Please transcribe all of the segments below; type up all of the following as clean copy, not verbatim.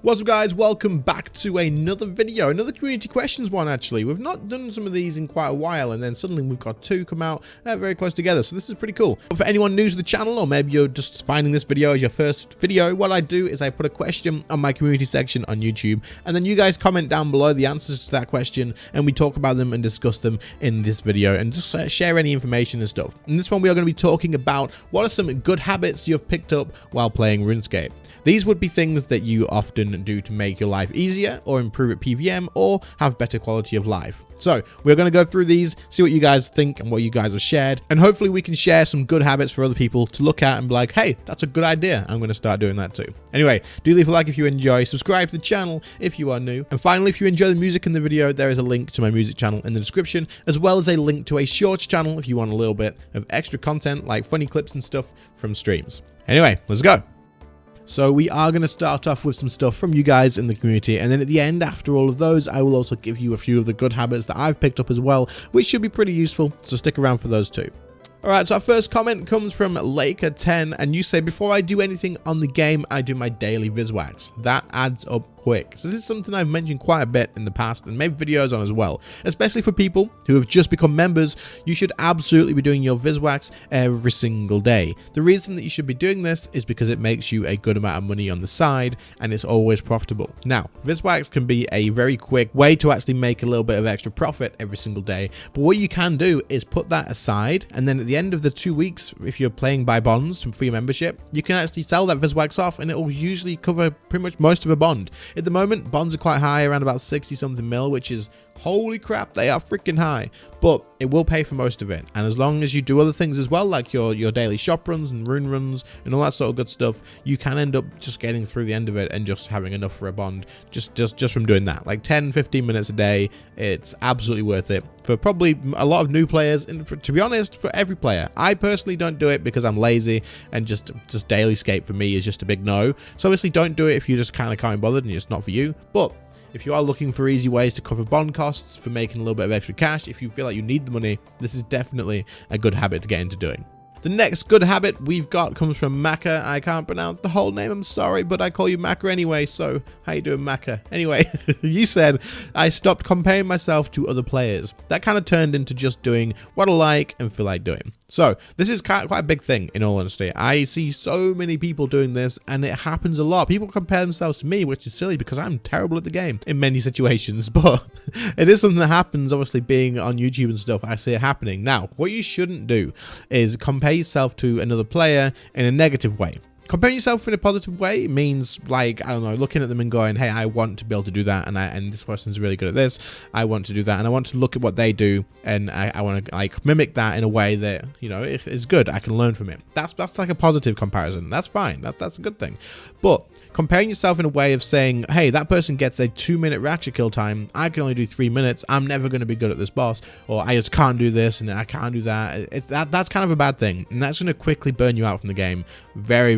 What's up guys, welcome back to another video, another community questions one actually. We've not done some of these in quite a while and then suddenly we've got two come out very close together, so this is pretty cool. But for anyone new to the channel, or maybe you're just finding this video as your first video, what I do is I put a question on my community section on YouTube and then you guys comment down below the answers to that question and we talk about them and discuss them in this video and just share any information and stuff. In this one we are going to be talking about what are some good habits you've picked up while playing RuneScape. These would be things that you often do to make your life easier or improve at PVM or have better quality of life. So we're going to go through these, see what you guys think and what you guys have shared, and hopefully we can share some good habits for other people to look at and be like, hey, that's a good idea. I'm going to start doing that too. Anyway, do leave a like if you enjoy, subscribe to the channel if you are new, and finally, if you enjoy the music in the video, there is a link to my music channel in the description, as well as a link to a shorts channel if you want a little bit of extra content like funny clips and stuff from streams. Anyway, let's go. So we are going to start off with some stuff from you guys in the community, and then at the end, after all of those, I will also give you a few of the good habits that I've picked up as well, which should be pretty useful, so stick around for those too. Alright, so our first comment comes from Laker10, and you say, before I do anything on the game, I do my daily Viswax. That adds up quick. So this is something I've mentioned quite a bit in the past and made videos on as well. Especially for people who have just become members, you should absolutely be doing your Viswax every single day. The reason that you should be doing this is because it makes you a good amount of money on the side and it's always profitable. Now, Viswax can be a very quick way to actually make a little bit of extra profit every single day, but what you can do is put that aside, and then at the end of the 2 weeks, if you're playing by bonds for your membership, you can actually sell that Viswax off and it will usually cover pretty much most of a bond. At the moment, bonds are quite high, around about 60 something mil, which is holy crap, they are freaking high, but it will pay for most of it. And as long as you do other things as well, like your daily shop runs and rune runs and all that sort of good stuff, you can end up just getting through the end of it and just having enough for a bond just from doing that. Like 10-15 minutes a day, it's absolutely worth it for probably a lot of new players, and to be honest, for every player. I personally don't do it because I'm lazy and just daily scape for me is just a big no. So obviously don't do it if you just kind of can't be bothered and it's not for you. But if you are looking for easy ways to cover bond costs, for making a little bit of extra cash, if you feel like you need the money, this is definitely a good habit to get into doing. The next good habit we've got comes from Maka. I can't pronounce the whole name, I'm sorry, but I call you Maka anyway, so how you doing, Maka? Anyway, you said, I stopped comparing myself to other players. That kind of turned into just doing what I like and feel like doing. So this is quite a big thing, in all honesty. I see so many people doing this and it happens a lot. People compare themselves to me, which is silly because I'm terrible at the game in many situations, but it is something that happens. Obviously being on YouTube and stuff, I see it happening. Now, what you shouldn't do is compare yourself to another player in a negative way. Comparing yourself in a positive way means, like, I don't know, looking at them and going, hey, I want to be able to do that, and this person's really good at this, I want to do that, and I want to look at what they do, and I want to, like, mimic that in a way that, you know, is good, I can learn from it. That's like a positive comparison. That's fine. That's a good thing. But comparing yourself in a way of saying, hey, that person gets a 2-minute ratchet kill time, I can only do 3 minutes, I'm never going to be good at this boss, or I just can't do this and I can't do that. That's kind of a bad thing, and that's going to quickly burn you out from the game very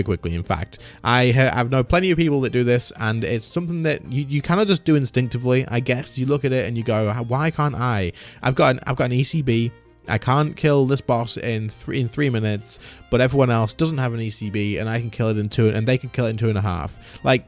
quickly. In fact, I've known plenty of people that do this, and it's something that you kind of just do instinctively, I guess. You look at it and you go, why can't I? I've got an ECB. I can't kill this boss in 3 minutes, but everyone else doesn't have an ECB, and I can kill it in 2, and they can kill it in 2.5. Like,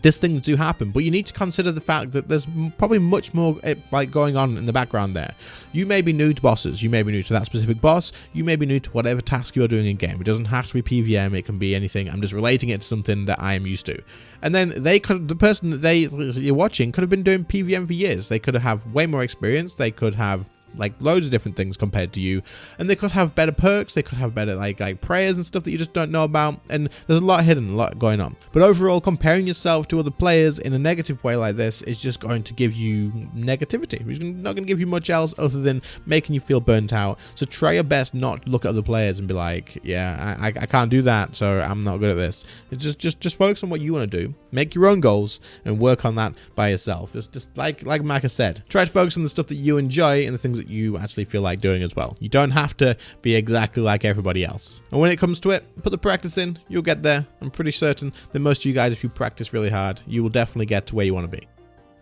these things do happen, but you need to consider the fact that there's probably much more like going on in the background there. You may be new to bosses, you may be new to that specific boss, you may be new to whatever task you're doing in game. It doesn't have to be PVM, it can be anything. I'm just relating it to something that I am used to. And then the person that you're watching could have been doing PVM for years. They could have way more experience, they could have like loads of different things compared to you, and they could have better perks, they could have better like prayers and stuff that you just don't know about, and there's a lot hidden, a lot going on. But overall, comparing yourself to other players in a negative way like this is just going to give you negativity. It's not going to give you much else other than making you feel burnt out. So try your best not to look at other players and be like, yeah, I can't do that, so I'm not good at this. It's just focus on what you want to do, make your own goals and work on that by yourself. It's just like Maka said, try to focus on the stuff that you enjoy and the things that you actually feel like doing as well. You don't have to be exactly like everybody else. And when it comes to it, put the practice in, you'll get there. I'm pretty certain that most of you guys, if you practice really hard, you will definitely get to where you want to be.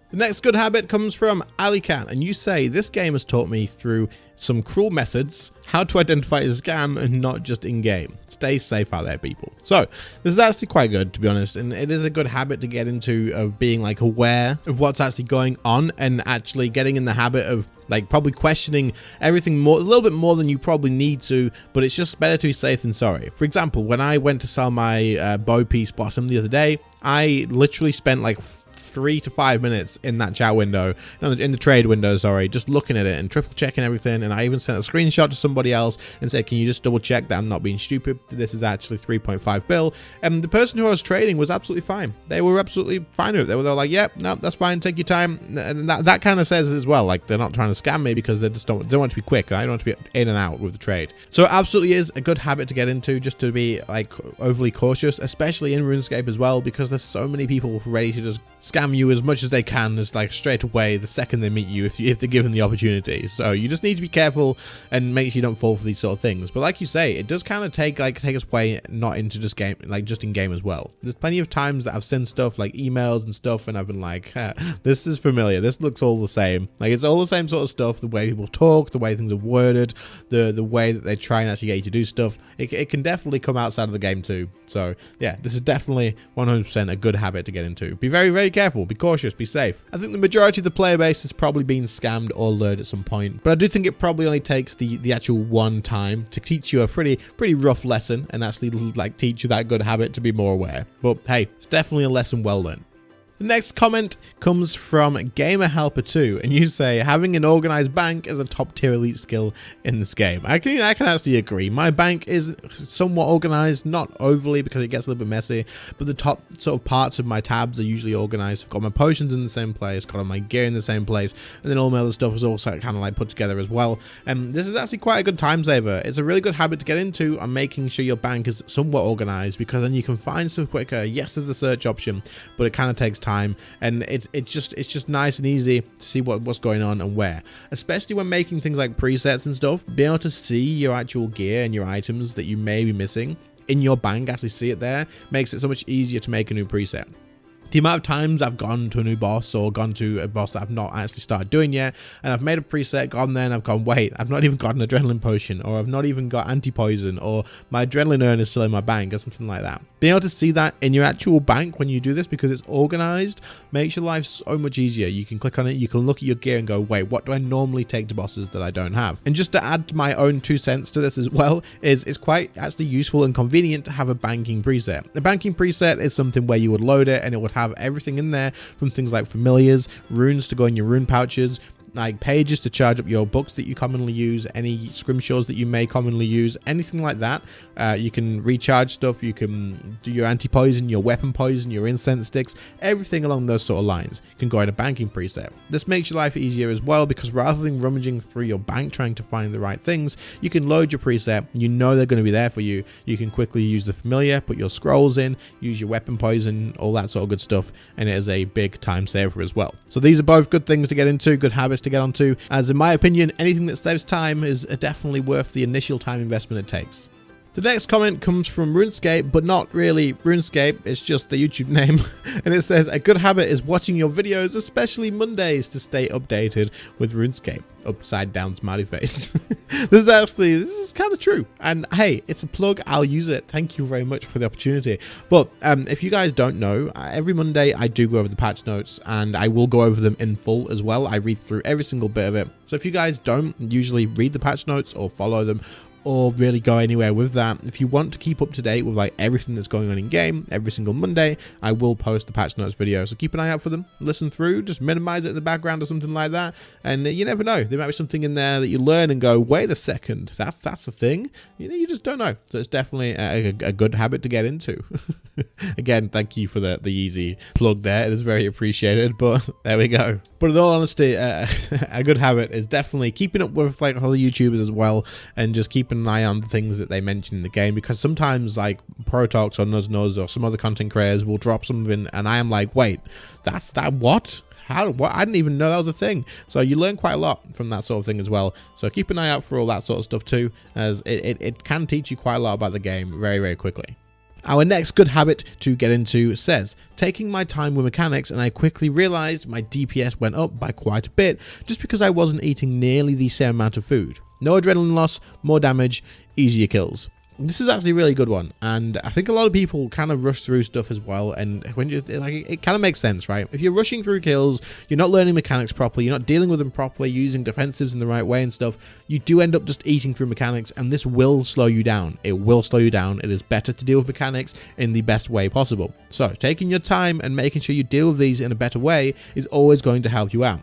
The next good habit comes from Alican, and you say, this game has taught me through some cruel methods how to identify a scam and not just in-game. Stay safe out there, people. So this is actually quite good, to be honest, and it is a good habit to get into, of being like aware of what's actually going on and actually getting in the habit of like probably questioning everything more, a little bit more than you probably need to, but it's just better to be safe than sorry. For example, when I went to sell my bow piece bottom the other day, I literally spent like 3 to 5 minutes in that chat window, in the trade window, sorry, just looking at it and triple checking everything. And I even sent a screenshot to somebody else and said, can you just double check that I'm not being stupid? This is actually 3.5 bill. And the person who I was trading was absolutely fine. They were absolutely fine with it. They were like, yep, no, that's fine. Take your time. And that kind of says as well, like they're not trying to scam me because they just don't want to be quick. I don't want to be in and out with the trade. So it absolutely is a good habit to get into, just to be like overly cautious, especially in RuneScape as well, because there's so many people ready to just scam you as much as they can, as like straight away the second they meet you, if they're given the opportunity. So you just need to be careful and make sure you don't fall for these sort of things. But like you say, it does kind of take us way not into just game, like just in game as well. There's plenty of times that I've sent stuff like emails and stuff, and I've been like, this is familiar, this looks all the same. Like it's all the same sort of stuff, the way people talk, the way things are worded, the way that they try and actually get you to do stuff. It can definitely come outside of the game too. So yeah, this is definitely 100% a good habit to get into. Be very, very careful, be cautious, be safe. I think the majority of the player base has probably been scammed or lured at some point, but I do think it probably only takes the actual one time to teach you a pretty rough lesson and actually like teach you that good habit to be more aware. But hey, it's definitely a lesson well learned. The next comment comes from GamerHelper2, and you say, having an organized bank is a top tier elite skill in this game. I can actually agree. My bank is somewhat organized, not overly because it gets a little bit messy, but the top sort of parts of my tabs are usually organized. I've got my potions in the same place, got all my gear in the same place, and then all my other stuff is also kind of like put together as well. And this is actually quite a good time saver. It's a really good habit to get into on making sure your bank is somewhat organized, because then you can find stuff quicker. Yes, there's a search option, but it kind of takes time, and it's just nice and easy to see what's going on and where, especially when making things like presets and stuff. Being able to see your actual gear and your items that you may be missing in your bank, actually see it there, makes it so much easier to make a new preset. The amount of times I've gone to a new boss or gone to a boss that I've not actually started doing yet, and I've made a preset, gone there, and I've gone, wait, I've not even got an adrenaline potion, or I've not even got anti-poison, or my adrenaline urn is still in my bank, or something like that. Being able to see that in your actual bank when you do this, because it's organized, makes your life so much easier. You can click on it, you can look at your gear and go, wait, what do I normally take to bosses that I don't have? And just to add my own 2 cents to this as well, is it's quite actually useful and convenient to have a banking preset. The banking preset is something where you would load it and it would have everything in there, from things like familiars, runes to go in your rune pouches, like pages to charge up your books that you commonly use, any scrimshaws that you may commonly use, anything like that. You can recharge stuff, you can do your anti-poison, your weapon poison, your incense sticks, everything along those sort of lines can go in a banking preset. This makes your life easier as well, because rather than rummaging through your bank trying to find the right things, you can load your preset, you know they're going to be there for you. You can quickly use the familiar, put your scrolls in, use your weapon poison, all that sort of good stuff, and it is a big time saver as well. So these are both good things to get into, good habits to get onto, as in my opinion, anything that saves time is definitely worth the initial time investment it takes. The next comment comes from RuneScape, but not really RuneScape, it's just the YouTube name. And it says, a good habit is watching your videos, especially Mondays, to stay updated with RuneScape. Upside down smiley face. This is kind of true. And hey, it's a plug, I'll use it. Thank you very much for the opportunity. But if you guys don't know, every Monday I do go over the patch notes, and I will go over them in full as well. I read through every single bit of it. So if you guys don't usually read the patch notes or follow them, or really go anywhere with that, if you want to keep up to date with like everything that's going on in game every single Monday, I will post the patch notes video, so keep an eye out for them, listen through, just minimize it in the background or something like that, and you never know, there might be something in there that you learn and go, wait a second, that's a thing, you just don't know. So it's definitely a good habit to get into. Again, thank you for the easy plug there, it is very appreciated, but there we go. But in all honesty, a good habit is definitely keeping up with like other YouTubers as well, and just keeping an eye on the things that they mention in the game, because sometimes like Protox or Nuz or some other content creators will drop something and I am like, wait, that's that, what? What? I didn't even know that was a thing. So you learn quite a lot from that sort of thing as well. So keep an eye out for all that sort of stuff too, as it can teach you quite a lot about the game very, very quickly. Our next good habit to get into says, taking my time with mechanics, and I quickly realized my DPS went up by quite a bit just because I wasn't eating nearly the same amount of food. No adrenaline loss, more damage, easier kills. This is actually a really good one, and I think a lot of people kind of rush through stuff as well, and when you like, it kind of makes sense, right? If you're rushing through kills, you're not learning mechanics properly, you're not dealing with them properly, using defensives in the right way and stuff, you do end up just eating through mechanics, and this will slow you down. It will slow you down. It is better to deal with mechanics in the best way possible. So taking your time and making sure you deal with these in a better way is always going to help you out.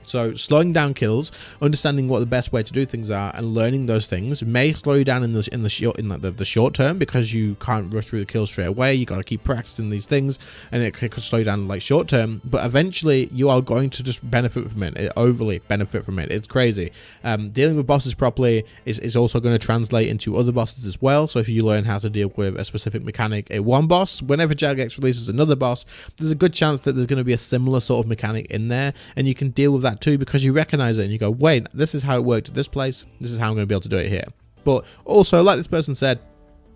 So slowing down kills, understanding what the best way to do things are, and learning those things may slow you down in the short term because you can't rush through the kills straight away. You got to keep practicing these things, and it could slow you down like short term. But eventually, you are going to just benefit from it. Overly benefit from it. It's crazy. Dealing with bosses properly is also going to translate into other bosses as well. So if you learn how to deal with a specific mechanic at one boss, whenever Jagex releases another boss, there's a good chance that there's going to be a similar sort of mechanic in there, and you can deal with that too because you recognize it and you go, wait, this is how it worked at this place, this is how I'm going to be able to do it here. But also, like this person said,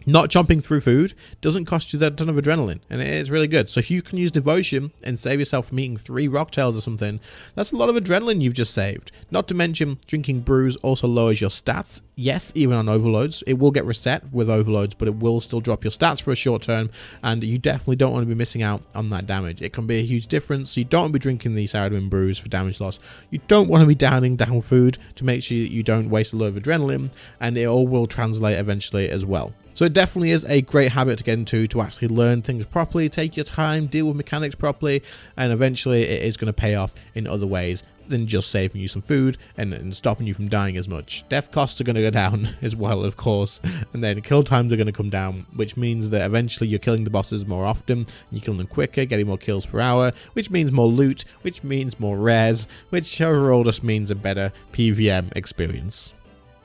not chomping through food doesn't cost you that ton of adrenaline, and it is really good. So if you can use devotion and save yourself from eating 3 rocktails or something, that's a lot of adrenaline you've just saved. Not to mention, drinking brews also lowers your stats. Yes, even on overloads. It will get reset with overloads, but it will still drop your stats for a short term, and you definitely don't want to be missing out on that damage. It can be a huge difference. So you don't want to be drinking the Saradomin brews for damage loss. You don't want to be downing down food to make sure that you don't waste a lot of adrenaline, and it all will translate eventually as well. So it definitely is a great habit to get into, to actually learn things properly, take your time, deal with mechanics properly, and eventually it is going to pay off in other ways than just saving you some food and stopping you from dying as much. Death costs are going to go down as well, of course, and then kill times are going to come down, which means that eventually you're killing the bosses more often, you're killing them quicker, getting more kills per hour, which means more loot, which means more rares, which overall just means a better PvM experience.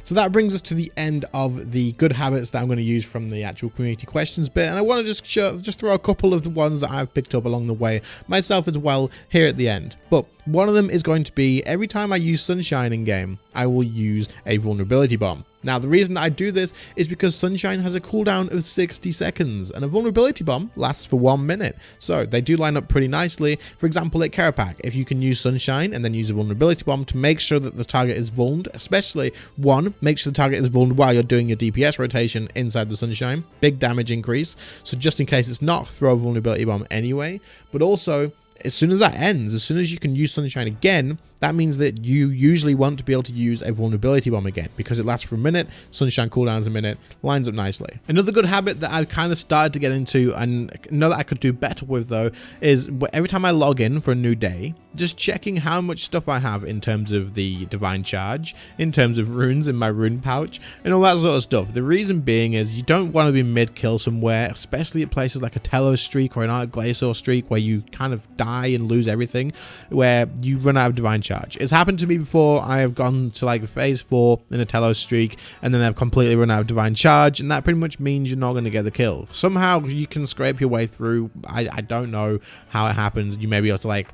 So that brings us to the end of the good habits that I'm going to use from the actual community questions bit, and I want to just throw a couple of the ones that I've picked up along the way myself as well here at the end. But one of them is going to be, every time I use Sunshine in game, I will use a vulnerability bomb. Now, the reason that I do this is because Sunshine has a cooldown of 60 seconds, and a vulnerability bomb lasts for 1 minute. So they do line up pretty nicely. For example, at Karapak, if you can use Sunshine and then use a vulnerability bomb to make sure that the target is vulned, especially one, make sure the target is vulned while you're doing your DPS rotation inside the Sunshine, big damage increase. So just in case it's not, throw a vulnerability bomb anyway. But also, as soon as that ends, as soon as you can use Sunshine again, that means that you usually want to be able to use a vulnerability bomb again because it lasts for a minute, Sunshine cooldowns a minute, lines up nicely. Another good habit that I've kind of started to get into and know that I could do better with though is every time I log in for a new day, just checking how much stuff I have in terms of the divine charge, in terms of runes in my rune pouch, and all that sort of stuff. The reason being is you don't want to be mid-kill somewhere, especially at places like a Telos streak or an Arc Glacier streak where you kind of die and lose everything, where you run out of divine charge. It's happened to me before. I have gone to like phase 4 in a Telos streak and then I've completely run out of divine charge, and that pretty much means you're not going to get the kill. Somehow you can scrape your way through. I don't know how it happens. You may be able to like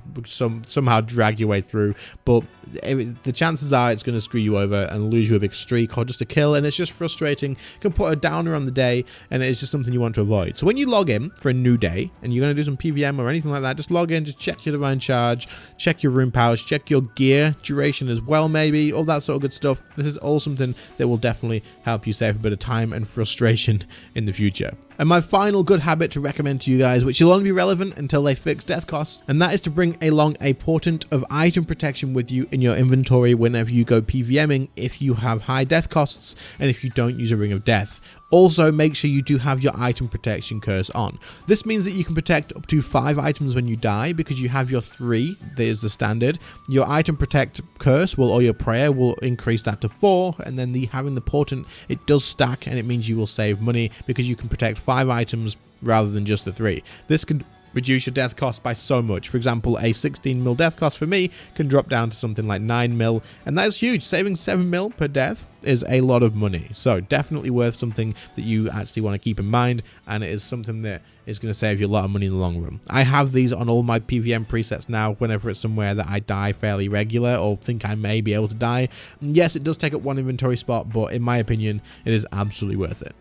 somehow drag your way through, but the chances are it's going to screw you over and lose you a big streak or just a kill, and it's just frustrating. You can put a downer on the day, and it's just something you want to avoid. So when you log in for a new day and you're going to do some PvM or anything like that, just log in, just check your divine charge, check your rune pouch, check your gear duration as well, maybe all that sort of good stuff. This is all something that will definitely help you save a bit of time and frustration in the future. And my final good habit to recommend to you guys, which will only be relevant until they fix death costs, and that is to bring along a portent of item protection with you in your inventory whenever you go PvMing if you have high death costs and if you don't use a Ring of Death. Also, make sure you do have your item protection curse on. This means that you can protect up to 5 items when you die because you have your 3, that is the standard. Your item protect curse or your prayer will increase that to 4, and then having the portent, it does stack, and it means you will save money because you can protect 5 items rather than just the 3. This can reduce your death cost by so much. For example, a 16 mil death cost for me can drop down to something like 9 mil, and that is huge. Saving 7 mil per death is a lot of money, so definitely worth something that you actually want to keep in mind, and it is something that is going to save you a lot of money in the long run. I have these on all my PvM presets now whenever it's somewhere that I die fairly regular or think I may be able to die. Yes, it does take up 1 inventory spot, but in my opinion, it is absolutely worth it.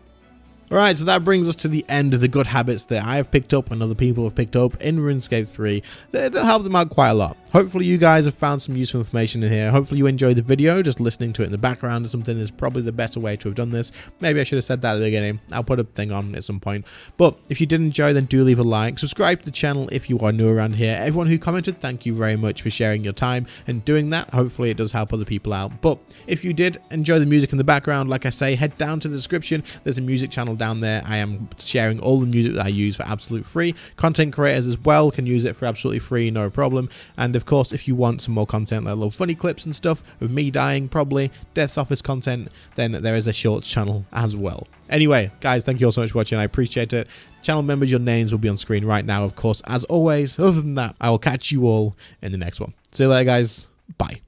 All right, so that brings us to the end of the good habits that I have picked up and other people have picked up in RuneScape 3. That'll help them out quite a lot. Hopefully you guys have found some useful information in here. Hopefully you enjoyed the video. Just listening to it in the background or something is probably the better way to have done this. Maybe I should have said that at the beginning. I'll put a thing on at some point. But if you did enjoy, then do leave a like. Subscribe to the channel if you are new around here. Everyone who commented, thank you very much for sharing your time and doing that. Hopefully it does help other people out. But if you did enjoy the music in the background, like I say, head down to the description. There's a music channel down there. I am sharing all the music that I use for absolute free. Content creators as well can use it for absolutely free, no problem. And of course, if you want some more content like little funny clips and stuff of me dying, probably Death's Office content, then there is a shorts channel as well. Anyway, guys, thank you all so much for watching. I appreciate it. Channel members, your names will be on screen right now, of course, as always. Other than that, I will catch you all in the next one. See you later, guys. Bye.